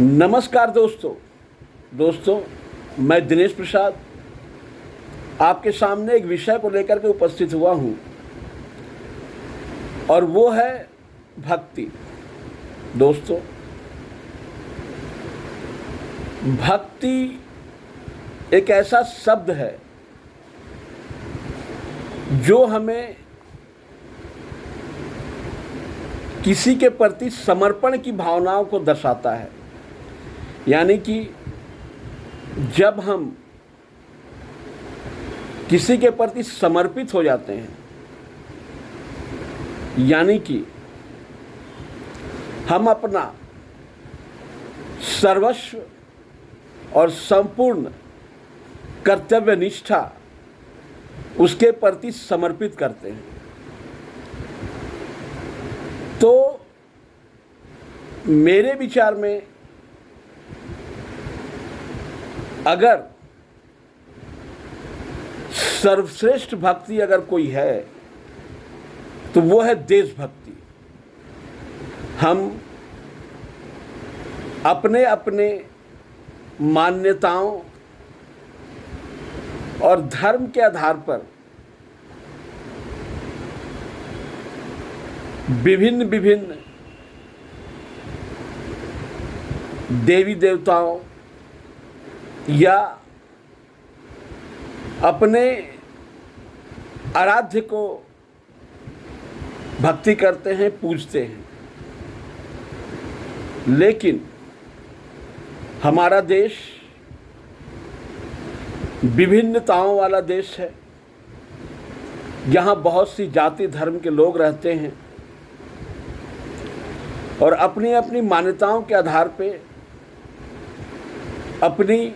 नमस्कार दोस्तों मैं दिनेश प्रसाद आपके सामने एक विषय को लेकर के उपस्थित हुआ हूँ और वो है भक्ति। दोस्तों, भक्ति एक ऐसा शब्द है जो हमें किसी के प्रति समर्पण की भावनाओं को दर्शाता है। यानी कि जब हम किसी के प्रति समर्पित हो जाते हैं, यानी कि हम अपना सर्वस्व और संपूर्ण कर्तव्य निष्ठा उसके प्रति समर्पित करते हैं, तो मेरे विचार में अगर सर्वश्रेष्ठ भक्ति अगर कोई है तो वो है देशभक्ति। हम अपने अपने मान्यताओं और धर्म के आधार पर विभिन्न देवी देवताओं या अपने आराध्य को भक्ति करते हैं, पूजते हैं। लेकिन हमारा देश विभिन्नताओं वाला देश है। यहाँ बहुत सी जाति धर्म के लोग रहते हैं और अपनी अपनी मान्यताओं के आधार पे अपनी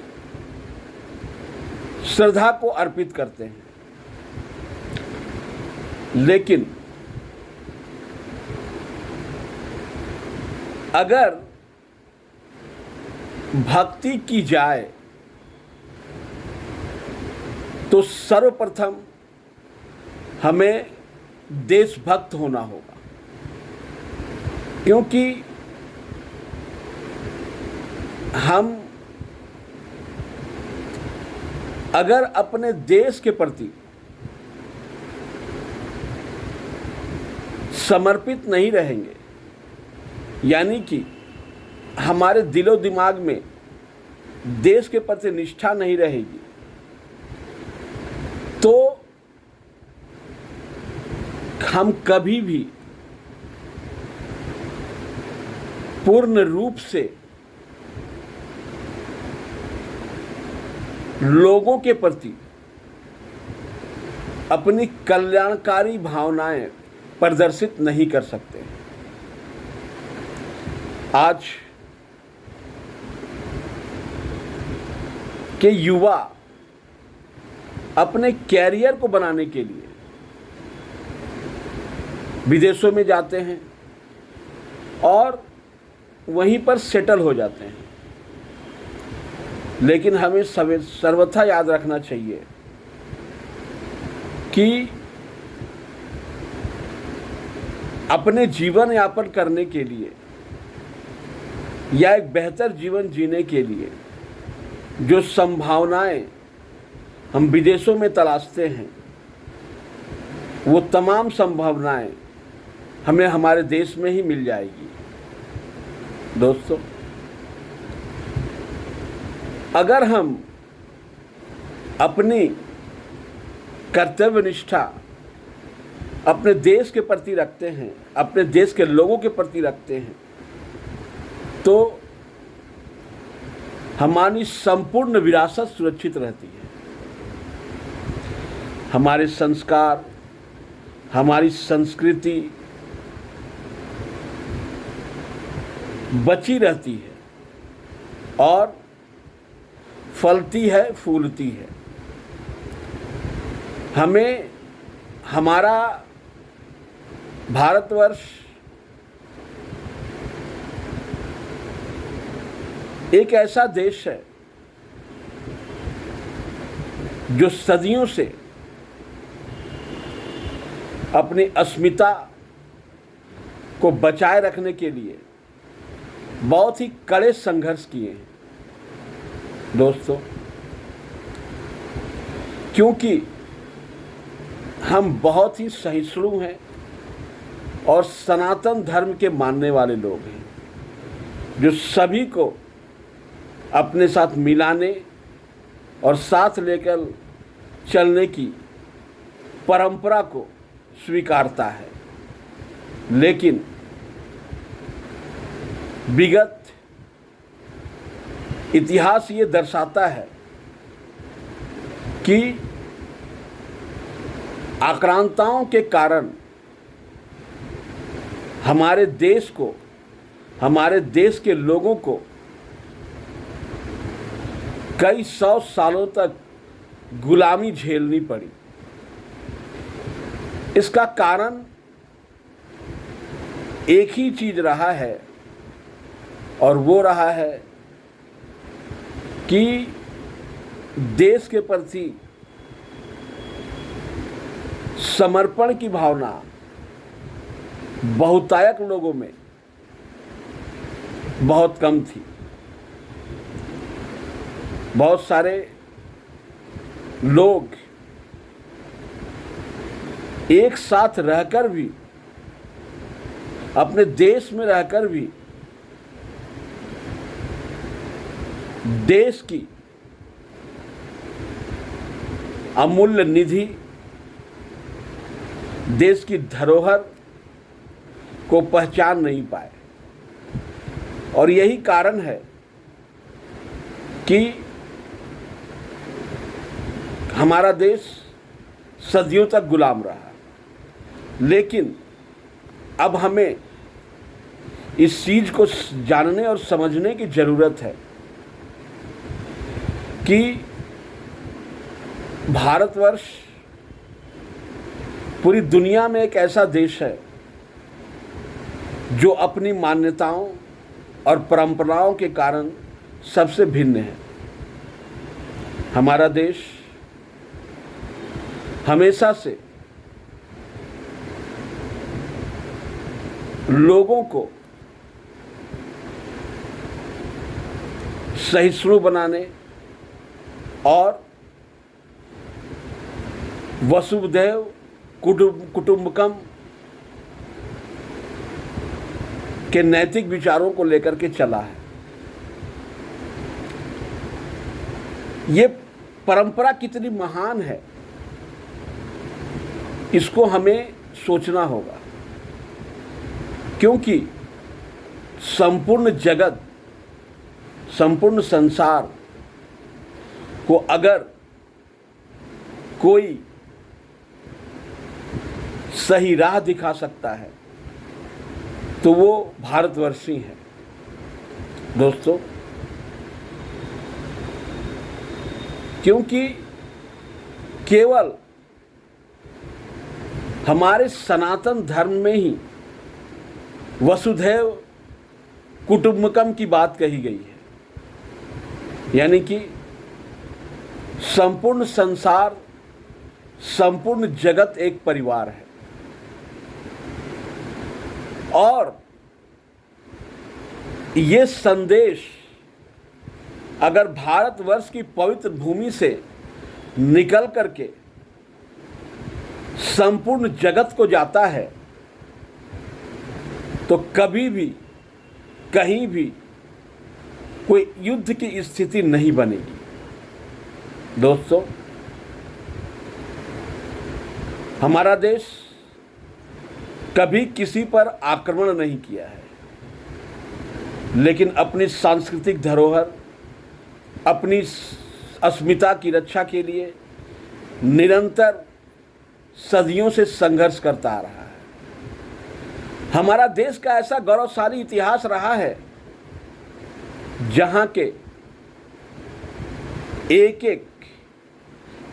श्रद्धा को अर्पित करते हैं। लेकिन अगर भक्ति की जाए तो सर्वप्रथम हमें देशभक्त होना होगा, क्योंकि हम अगर अपने देश के प्रति समर्पित नहीं रहेंगे, यानी कि हमारे दिलो दिमाग में देश के प्रति निष्ठा नहीं रहेगी, तो हम कभी भी पूर्ण रूप से लोगों के प्रति अपनी कल्याणकारी भावनाएं प्रदर्शित नहीं कर सकते। आज के युवा अपने कैरियर को बनाने के लिए विदेशों में जाते हैं और वहीं पर सेटल हो जाते हैं। लेकिन हमें सर्वथा याद रखना चाहिए कि अपने जीवन यापन करने के लिए या एक बेहतर जीवन जीने के लिए जो संभावनाएं हम विदेशों में तलाशते हैं, वो तमाम संभावनाएं हमें हमारे देश में ही मिल जाएगी। दोस्तों, अगर हम अपनी कर्तव्य निष्ठा अपने देश के प्रति रखते हैं, अपने देश के लोगों के प्रति रखते हैं, तो हमारी संपूर्ण विरासत सुरक्षित रहती है। हमारे संस्कार, हमारी संस्कृति बची रहती है और फलती है, फूलती है। हमें हमारा भारतवर्ष एक ऐसा देश है जो सदियों से अपनी अस्मिता को बचाए रखने के लिए बहुत ही कड़े संघर्ष किए हैं दोस्तों, क्योंकि हम बहुत ही सहिष्णु हैं और सनातन धर्म के मानने वाले लोग हैं, जो सभी को अपने साथ मिलाने और साथ लेकर चलने की परंपरा को स्वीकारता है। लेकिन विगत इतिहास ये दर्शाता है कि आक्रांताओं के कारण हमारे देश को, हमारे देश के लोगों को कई 100 सालों तक गुलामी झेलनी पड़ी। इसका कारण एक ही चीज रहा है, और वो रहा है कि देश के प्रति समर्पण की भावना बहुतायत लोगों में बहुत कम थी। बहुत सारे लोग एक साथ रहकर भी, अपने देश में रहकर भी देश की अमूल्य निधि, देश की धरोहर को पहचान नहीं पाए। और यही कारण है कि हमारा देश सदियों तक गुलाम रहा। लेकिन अब हमें इस चीज को जानने और समझने की जरूरत है कि भारतवर्ष पूरी दुनिया में एक ऐसा देश है जो अपनी मान्यताओं और परंपराओं के कारण सबसे भिन्न है। हमारा देश हमेशा से लोगों को सहिष्णु बनाने और वसुधैव कुटुंबकम के नैतिक विचारों को लेकर के चला है। ये परंपरा कितनी महान है, इसको हमें सोचना होगा, क्योंकि संपूर्ण जगत, संपूर्ण संसार को अगर कोई सही राह दिखा सकता है तो वो भारतवर्षी है दोस्तों। क्योंकि केवल हमारे सनातन धर्म में ही वसुधैव कुटुंबकम की बात कही गई है, यानी कि संपूर्ण संसार, संपूर्ण जगत एक परिवार है। और ये संदेश अगर भारतवर्ष की पवित्र भूमि से निकल करके संपूर्ण जगत को जाता है तो कभी भी कहीं भी कोई युद्ध की स्थिति नहीं बनेगी। दोस्तों, हमारा देश कभी किसी पर आक्रमण नहीं किया है, लेकिन अपनी सांस्कृतिक धरोहर, अपनी अस्मिता की रक्षा के लिए निरंतर सदियों से संघर्ष करता आ रहा है। हमारा देश का ऐसा गौरवशाली इतिहास रहा है जहां के एक एक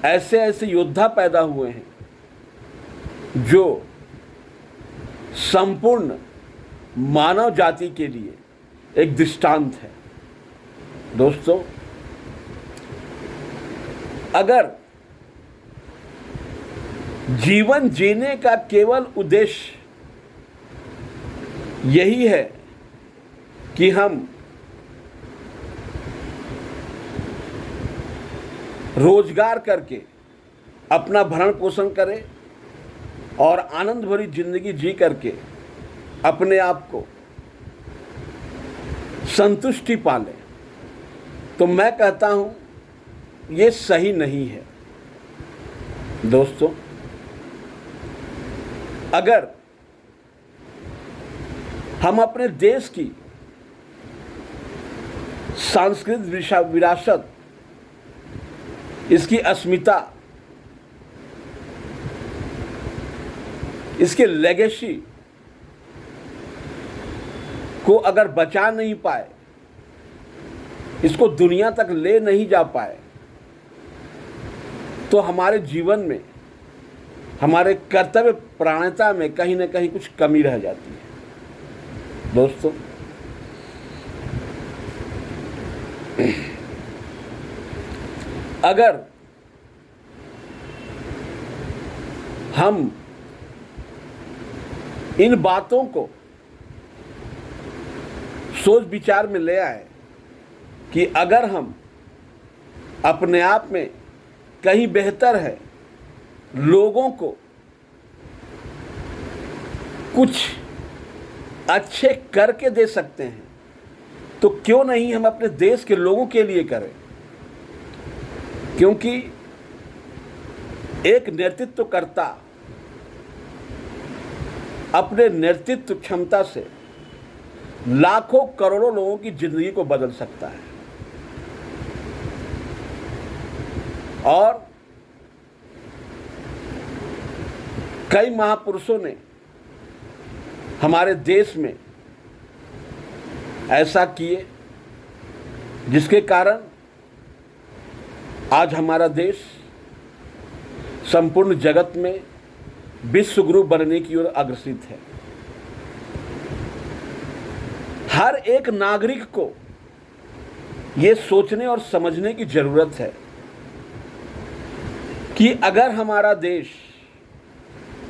ऐसे ऐसे योद्धा पैदा हुए हैं जो संपूर्ण मानव जाति के लिए एक दृष्टांत है। दोस्तों, अगर जीवन जीने का केवल उद्देश्य यही है कि हम रोजगार करके अपना भरण पोषण करें और आनंद भरी जिंदगी जी करके अपने आप को संतुष्टि पालें, तो मैं कहता हूं ये सही नहीं है। दोस्तों, अगर हम अपने देश की सांस्कृतिक विरासत, इसकी अस्मिता, इसके लेगेसी को अगर बचा नहीं पाए, इसको दुनिया तक ले नहीं जा पाए, तो हमारे जीवन में, हमारे कर्तव्य परायणता में कहीं ना कहीं कुछ कमी रह जाती है। दोस्तों, अगर हम इन बातों को सोच विचार में ले आए कि अगर हम अपने आप में कहीं बेहतर है, लोगों को कुछ अच्छे करके दे सकते हैं, तो क्यों नहीं हम अपने देश के लोगों के लिए करें। क्योंकि एक नेतृत्वकर्ता अपने नेतृत्व क्षमता से लाखों करोड़ों लोगों की जिंदगी को बदल सकता है। और कई महापुरुषों ने हमारे देश में ऐसा किए, जिसके कारण आज हमारा देश संपूर्ण जगत में विश्व गुरु बनने की ओर अग्रसित है। हर एक नागरिक को ये सोचने और समझने की जरूरत है कि अगर हमारा देश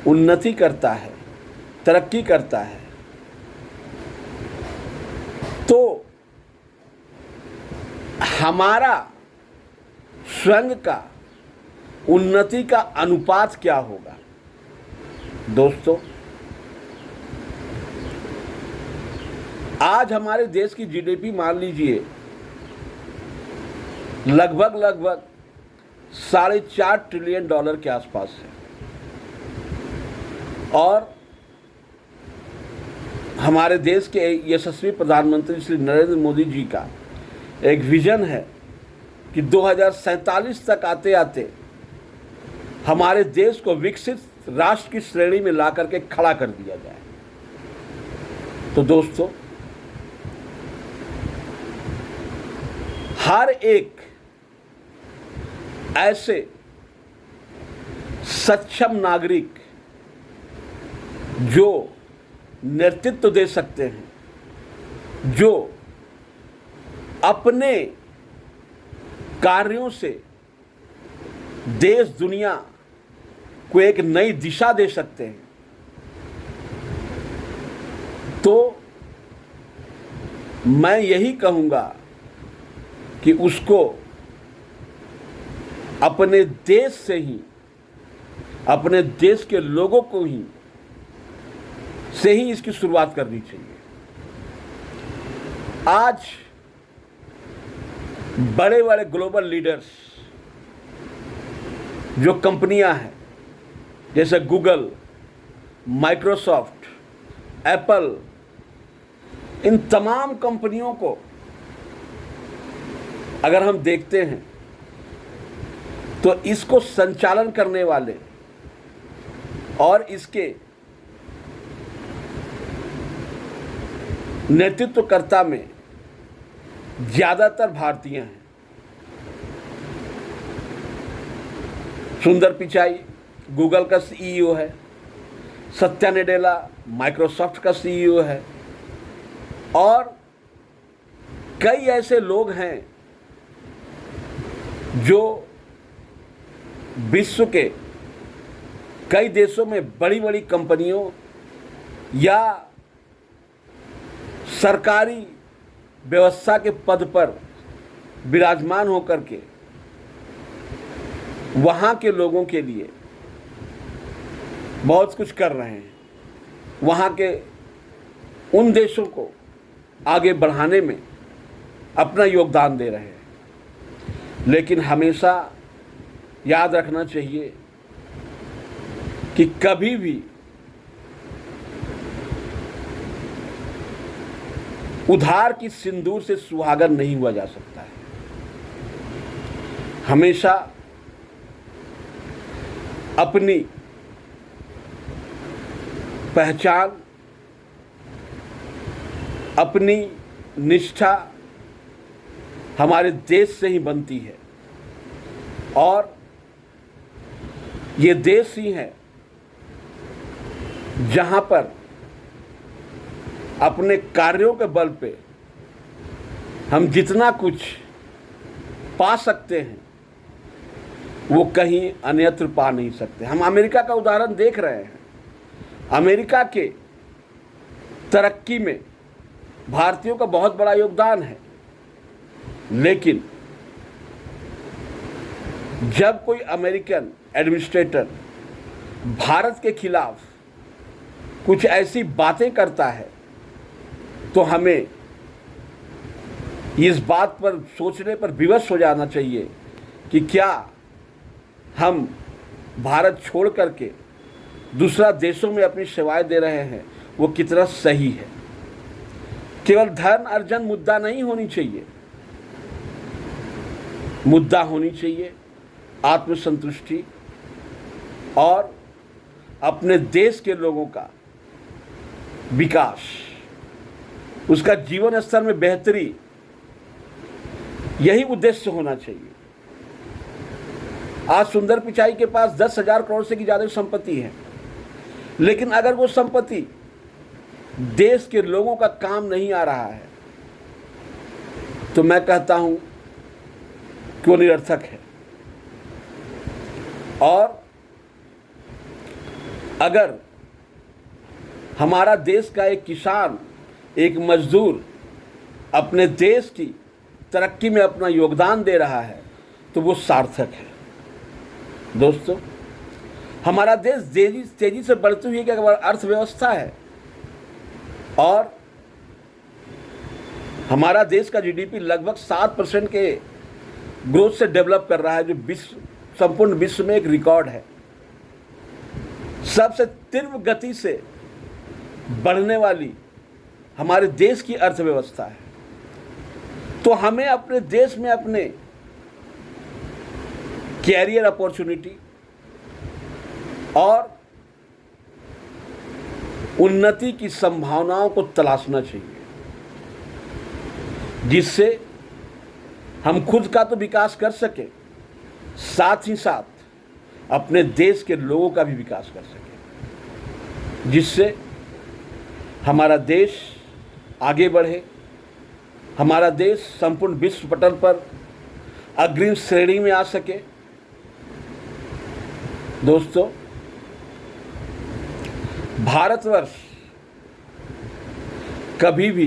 उन्नति करता है, तरक्की करता है, तो हमारा स्वयं का उन्नति का अनुपात क्या होगा। दोस्तों, आज हमारे देश की जीडीपी मान लीजिए लगभग $4.5 ट्रिलियन के आसपास है, और हमारे देश के यशस्वी प्रधानमंत्री श्री नरेंद्र मोदी जी का एक विजन है कि 2047 तक आते आते हमारे देश को विकसित राष्ट्र की श्रेणी में ला करके खड़ा कर दिया जाए। तो दोस्तों, हर एक ऐसे सक्षम नागरिक जो नेतृत्व दे सकते हैं, जो अपने कार्यों से देश दुनिया को एक नई दिशा दे सकते हैं, तो मैं यही कहूंगा कि उसको अपने देश से ही, अपने देश के लोगों को ही से ही इसकी शुरुआत करनी चाहिए। आज बड़े बड़े ग्लोबल लीडर्स, जो कंपनियां हैं जैसे गूगल, माइक्रोसॉफ्ट, एप्पल, इन तमाम कंपनियों को अगर हम देखते हैं तो इसको संचालन करने वाले और इसके नेतृत्वकर्ता में ज़्यादातर भारतीय हैं। सुंदर पिचाई गूगल का सीईओ है, सत्या नडेला माइक्रोसॉफ्ट का सीईओ है, और कई ऐसे लोग हैं जो विश्व के कई देशों में बड़ी बड़ी कंपनियों या सरकारी व्यवस्था के पद पर विराजमान होकर के वहाँ के लोगों के लिए बहुत कुछ कर रहे हैं, वहाँ के उन देशों को आगे बढ़ाने में अपना योगदान दे रहे हैं। लेकिन हमेशा याद रखना चाहिए कि कभी भी उधार की सिंदूर से सुहागन नहीं हुआ जा सकता है। हमेशा अपनी पहचान, अपनी निष्ठा हमारे देश से ही बनती है, और ये देश ही है जहां पर अपने कार्यों के बल पे हम जितना कुछ पा सकते हैं वो कहीं अन्यत्र पा नहीं सकते। हम अमेरिका का उदाहरण देख रहे हैं। अमेरिका के तरक्की में भारतीयों का बहुत बड़ा योगदान है, लेकिन जब कोई अमेरिकन एडमिनिस्ट्रेटर भारत के खिलाफ कुछ ऐसी बातें करता है तो हमें इस बात पर सोचने पर विवश हो जाना चाहिए कि क्या हम भारत छोड़ करके दूसरा देशों में अपनी सेवाएं दे रहे हैं वो कितना सही है। केवल धन अर्जन मुद्दा नहीं होनी चाहिए, मुद्दा होनी चाहिए आत्मसंतुष्टि और अपने देश के लोगों का विकास, उसका जीवन स्तर में बेहतरी, यही उद्देश्य होना चाहिए। आज सुंदर पिचाई के पास 10,000 करोड़ से की ज़्यादा संपत्ति है, लेकिन अगर वो संपत्ति देश के लोगों का काम नहीं आ रहा है तो मैं कहता हूं कि वो निरर्थक है। और अगर हमारा देश का एक किसान, एक मजदूर अपने देश की तरक्की में अपना योगदान दे रहा है तो वो सार्थक है। दोस्तों, हमारा देश तेजी से बढ़ती हुई एक अर्थव्यवस्था है और हमारा देश का जीडीपी लगभग 7% के ग्रोथ से डेवलप कर रहा है, जो संपूर्ण विश्व में एक रिकॉर्ड है। सबसे तीव्र गति से बढ़ने वाली हमारे देश की अर्थव्यवस्था है। तो हमें अपने देश में अपने कैरियर अपॉर्चुनिटी और उन्नति की संभावनाओं को तलाशना चाहिए, जिससे हम खुद का तो विकास कर सके, साथ ही साथ अपने देश के लोगों का भी विकास कर सके, जिससे हमारा देश आगे बढ़े, हमारा देश संपूर्ण विश्व पटल पर अग्रिम श्रेणी में आ सके। दोस्तों, भारतवर्ष कभी भी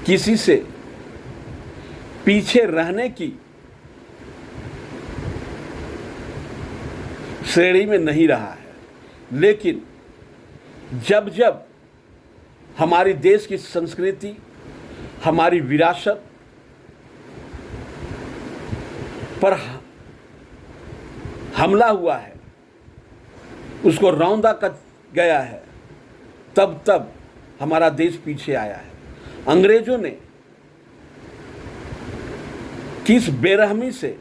किसी से पीछे रहने की श्रेणी में नहीं रहा है, लेकिन जब जब हमारी देश की संस्कृति, हमारी विरासत पर हमला हुआ है, उसको रौंदा कर गया है, तब तब हमारा देश पीछे आया है। अंग्रेजों ने किस बेरहमी से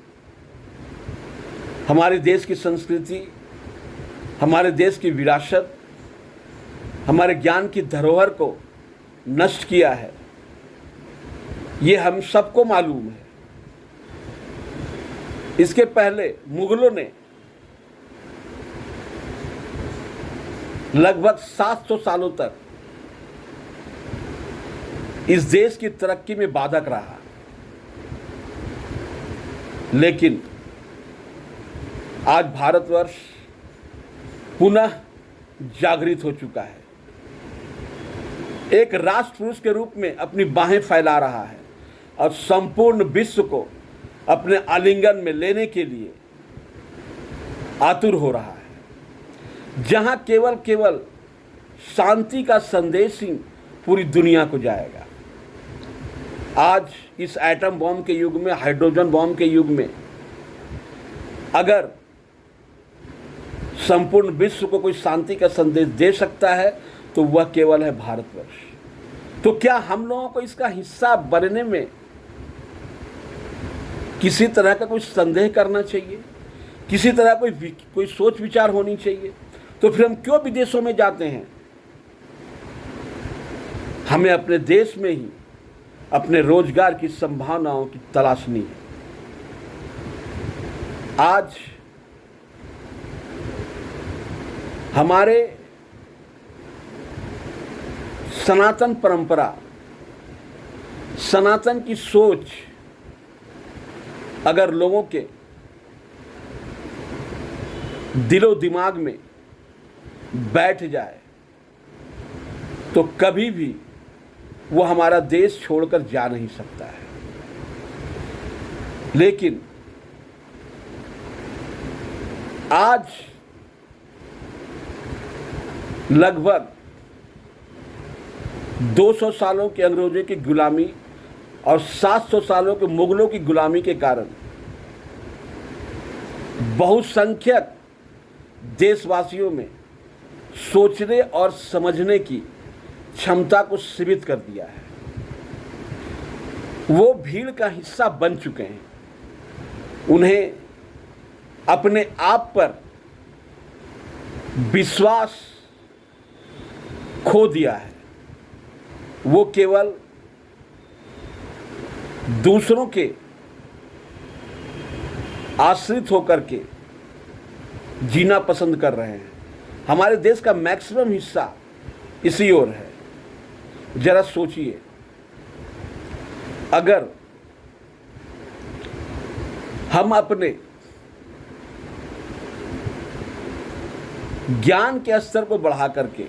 हमारे देश की संस्कृति, हमारे देश की विरासत, हमारे ज्ञान की धरोहर को नष्ट किया है, ये हम सबको मालूम है। इसके पहले मुगलों ने लगभग 700 सालों तक इस देश की तरक्की में बाधक रहा, लेकिन आज भारतवर्ष पुनः जागृत हो चुका है। एक राष्ट्र पुरुष के रूप में अपनी बाहें फैला रहा है और संपूर्ण विश्व को अपने आलिंगन में लेने के लिए आतुर हो रहा है, जहां केवल शांति का संदेश ही पूरी दुनिया को जाएगा। आज इस एटम बॉम्ब के युग में, हाइड्रोजन बॉम्ब के युग में, अगर संपूर्ण विश्व को कोई शांति का संदेश दे सकता है तो वह केवल है भारतवर्ष। तो क्या हम लोगों को इसका हिस्सा बनने में किसी तरह का कोई संदेह करना चाहिए? किसी तरह कोई सोच विचार होनी चाहिए? तो फिर हम क्यों विदेशों में जाते हैं? हमें अपने देश में ही अपने रोजगार की संभावनाओं की तलाशनी है। आज हमारे सनातन परंपरा, सनातन की सोच अगर लोगों के दिलो दिमाग में बैठ जाए तो कभी भी वो हमारा देश छोड़कर जा नहीं सकता है। लेकिन आज लगभग 200 सालों के अंग्रेजों की गुलामी और 700 सालों के मुगलों की गुलामी के कारण बहुसंख्यक देशवासियों में सोचने और समझने की क्षमता को सीमित कर दिया है। वो भीड़ का हिस्सा बन चुके हैं। उन्हें अपने आप पर विश्वास खो दिया है। वो केवल दूसरों के आश्रित होकर के जीना पसंद कर रहे हैं। हमारे देश का मैक्सिमम हिस्सा इसी ओर है। जरा सोचिए, अगर हम अपने ज्ञान के स्तर को बढ़ा करके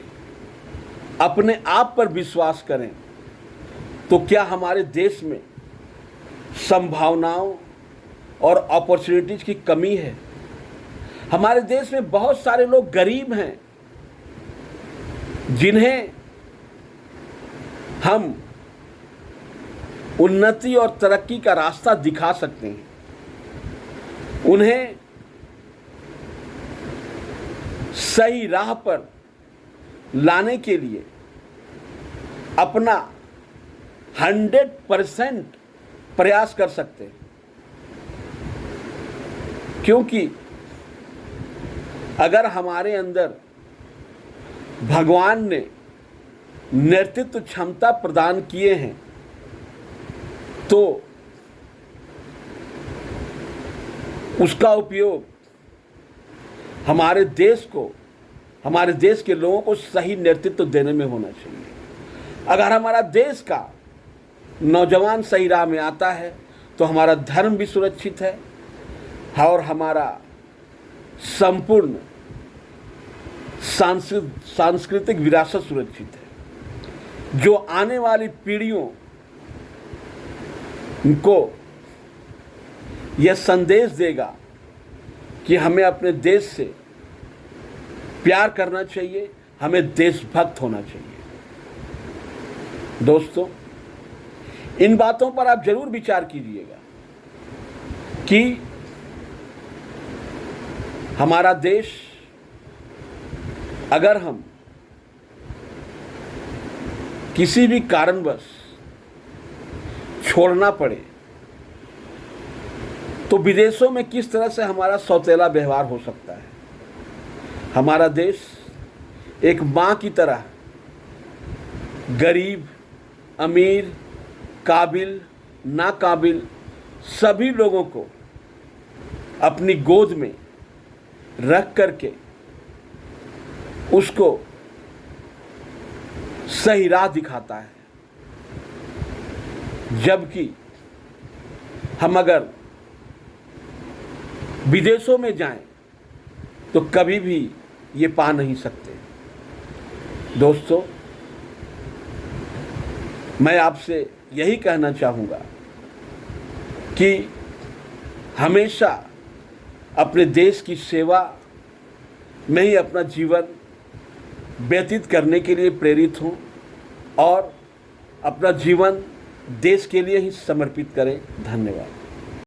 अपने आप पर विश्वास करें तो क्या हमारे देश में संभावनाओं और अपॉर्चुनिटीज की कमी है? हमारे देश में बहुत सारे लोग गरीब हैं जिन्हें हम उन्नति और तरक्की का रास्ता दिखा सकते हैं। उन्हें सही राह पर लाने के लिए अपना 100% प्रयास कर सकते हैं, क्योंकि अगर हमारे अंदर भगवान ने नेतृत्व क्षमता प्रदान किए हैं तो उसका उपयोग हमारे देश को, हमारे देश के लोगों को सही नेतृत्व देने में होना चाहिए। अगर हमारा देश का नौजवान सही राह में आता है तो हमारा धर्म भी सुरक्षित है और हमारा संपूर्ण सांस्कृतिक विरासत सुरक्षित है, जो आने वाली पीढ़ियों को यह संदेश देगा कि हमें अपने देश से प्यार करना चाहिए, हमें देशभक्त होना चाहिए। दोस्तों, इन बातों पर आप जरूर विचार कीजिएगा कि हमारा देश अगर हम किसी भी कारणवश छोड़ना पड़े तो विदेशों में किस तरह से हमारा सौतेला व्यवहार हो सकता है। हमारा देश एक माँ की तरह गरीब, अमीर, काबिल, नाकाबिल सभी लोगों को अपनी गोद में रख करके उसको सही राह दिखाता है। जबकि हम अगर विदेशों में जाएं तो कभी भी ये पा नहीं सकते। दोस्तों, मैं आपसे यही कहना चाहूँगा कि हमेशा अपने देश की सेवा में ही अपना जीवन व्यतीत करने के लिए प्रेरित हों और अपना जीवन देश के लिए ही समर्पित करें। धन्यवाद।